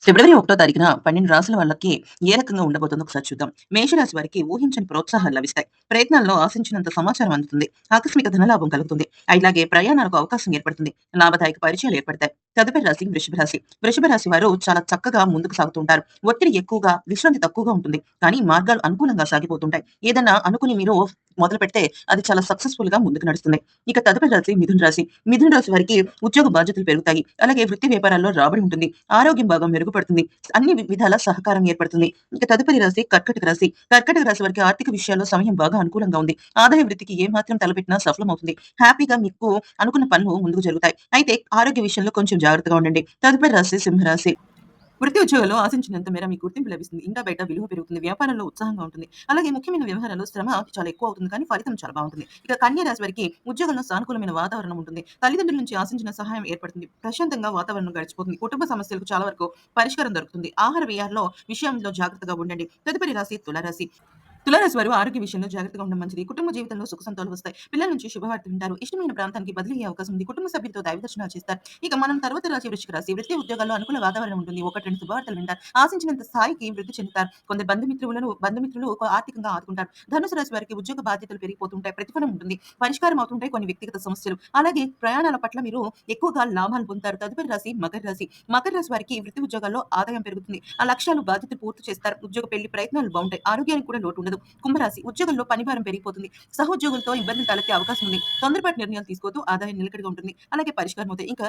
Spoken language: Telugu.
ఫిబ్రవరి 1 తారీఖున 12 రాసుల వాళ్ళకి ఏ రకంగా ఉండబోతుందో ఒకసారి చూద్దాం. మేషరాశి వారికి ఊహించని ప్రోత్సాహాలు లభిస్తాయి. ప్రయత్నాల్లో ఆశించినంత సమాచారం అందుతుంది. ఆకస్మిక ధనలాభం కలుగుతుంది. ఇలాగే ప్రయాణాలకు అవకాశం ఏర్పడుతుంది. లాభదాయక పరిచయాలు ఏర్పడతాయి. తదుపరి రాశి వృషభ రాశి. వృషభ రాశి వారు చాలా చక్కగా ముందుకు సాగుతుంటారు. ఒత్తిడి ఎక్కువగా, విశ్రాంతి తక్కువగా ఉంటుంది. కానీ మార్గాలు అనుకూలంగా సాగిపోతుంటాయి. ఏదన్నా అనుకుని మీరు మొదలుపెడితే అది చాలా సక్సెస్‌ఫుల్‌గా ముందుకు నడుస్తుంది. ఇక తదుపరి రాశి మిథున రాశి. మిథున రాశి వారికి ఉద్యోగ బాధ్యతలు పెరుగుతాయి. అలాగే వృత్తి వ్యాపారాల్లో రాబడి ఉంటుంది. ఆరోగ్యం బాగా మెరుగుపడుతుంది. అన్ని విధాల సహకారం ఏర్పడుతుంది. ఇక తదుపరి రాశి కర్కాటక రాశి. కర్కాటక రాశి వారికి ఆర్థిక విషయాల్లో సమయం బాగా అనుకూలంగా ఉంది. ఆదాయ వృద్ధికి ఏ మాత్రం తలపెట్టినా సఫలమవుతుంది. హ్యాపీగా మీకు అనుకున్న పనులు ముందుకు జరుగుతాయి. అయితే ఆరోగ్య విషయంలో కొంచెం జాగ్రత్తగా ఉండండి. తదుపరి రాశి సింహరాశి. వృత్తి ఉద్యోగాల్లో ఆశించినంత మేర మీకు గుర్తింపు లభిస్తుంది. ఇంటా బయట విలువ పెరుగుతుంది. వ్యాపారంలో ఉత్సాహంగా ఉంటుంది. అలాగే ముఖ్యమైన వ్యవహారాల్లో శ్రమ చాలా ఎక్కువ అవుతుంది కానీ ఫలితం చాలా బాగుంటుంది. ఇక కన్యా రాశి వారికి ఉద్యోగంలో సానుకూలమైన వాతావరణం ఉంటుంది. తల్లిదండ్రుల నుంచి ఆశించిన సహాయం ఏర్పడుతుంది. ప్రశాంతంగా వాతావరణం గడిచిపోతుంది. కుటుంబ సమస్యలకు చాలా వరకు పరిష్కారం దొరుకుతుంది. ఆహార వ్యయాల్లో విషయంలో జాగ్రత్తగా ఉండండి. తదుపరి రాశి తులారాశి. తులారాశి వారు ఆరోగ్య విషయంలో జాగ్రత్తగా ఉండడం మంచిది. కుటుంబ జీవితంలో సుఖ సంతోషాలు వస్తాయి. పిల్లల నుంచి శుభవార్త వింటారు. ఇష్టమైన ప్రాంతానికి బదిలీ అయ్యే అవకాశం ఉంది. కుటుంబ సభ్యులతో దైవ దర్శనాలు చేస్తారు. ఇక మనం తర్వాత రాశి వృశ్చిక రాశి. వృత్తి ఉద్యోగాల్లో అనుకూల వాతావరణం ఉంటుంది. ఒకటి రెండు శుభవార్తలు వింటారు. ఆశించినంత స్థాయికి వృద్ధి చెందుతారు. కొందరు బంధుమిత్రులు ఆర్థికంగా ఆదుకుంటారు. ధనుసు రాశి వారికి ఉద్యోగ బాధ్యతలు పెరిగిపోతుంటాయి. ప్రతిఫలం ఉంటుంది. పరిష్కారం అవుతుంటాయి కొన్ని వ్యక్తిగత సమస్యలు. అలాగే ప్రయాణాల పట్ల మీరు ఎక్కువగా లాభాలు పొందుతారు. తదుపరి రాశి మకర రాశి. మకర రాశి వారికి వృత్తి ఉద్యోగాల్లో ఆదాయం పెరుగుతుంది. ఆ లక్ష్యాలు బాధ్యతలు పూర్తి చేస్తారు. ఉద్యోగ పెళ్లి ప్రయత్నాలు బాగుంటాయి. ఆరోగ్యానికి కూడా లోటు ఉండదు. కుంభరాశి. ఉద్యోగంలో పనిభారం పెరిగిపోతుంది. సహోద్యోగులతో ఇబ్బందులు తలెత్తే అవకాశం ఉంది. తొందరపాటు నిర్ణయాలు తీసుకోవద్దు. ఆదాయం నిలకడగా ఉంటుంది. అలాగే పరిష్కారం అవుతాయి. ఇంకా